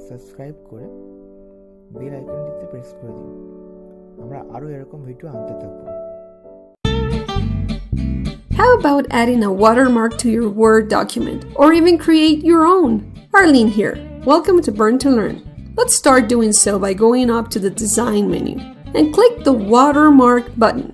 Subscribe করে bell আইকনটিতে press করে দিন। আমরা আরো এরকম ভিডিও আনতে থাকব। How about adding a watermark to your Word document or even create your own? Arlene here. Welcome to Burn to Learn. Let's start doing so by going up to the Design menu and click the Watermark button.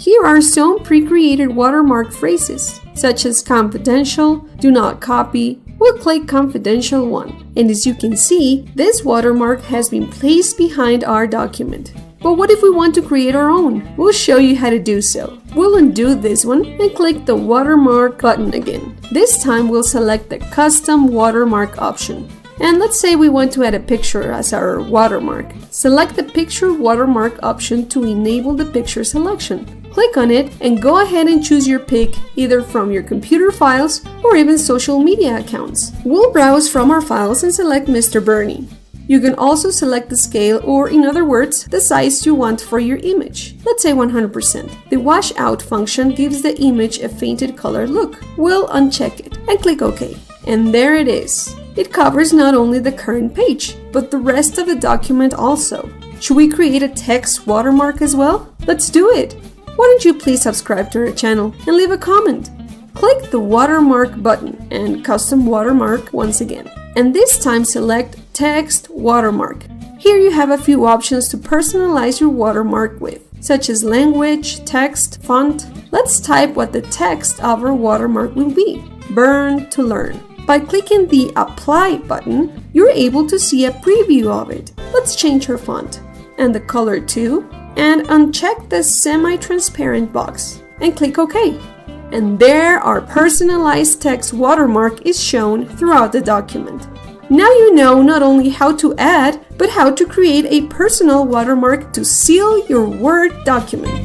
Here are some pre-created watermark phrases such as confidential, do not copy. We'll click confidential one, and as you can see, this watermark has been placed behind our document. But what if we want to create our own? We'll show you how to do so. We'll undo this one and click the watermark button again. This time we'll select the custom watermark option. And let's say we want to add a picture as our watermark. Select the picture watermark option to enable the picture selection. Click on it and go ahead and choose your pic either from your computer files or even social media accounts. We'll browse from our files and select Mr. Bernie. You can also select the scale or, in other words, the size you want for your image. Let's say 100%. The wash out function gives the image a fainted color look. We'll uncheck it and click OK. And there it is. It covers not only the current page, but the rest of the document also. Should we create a text watermark as well? Let's do it! Why don't you please subscribe to our channel and leave a comment? Click the watermark button and custom watermark once again. And this time select text watermark. Here you have a few options to personalize your watermark with, such as language, text, font. Let's type what the text of our watermark will be. Burn to learn. By clicking the Apply button, you're able to see a preview of it. Let's change her font and the color too, and uncheck the semi-transparent box and click OK. And there our personalized text watermark is shown throughout the document. Now you know not only how to add, but how to create a personal watermark to seal your Word document.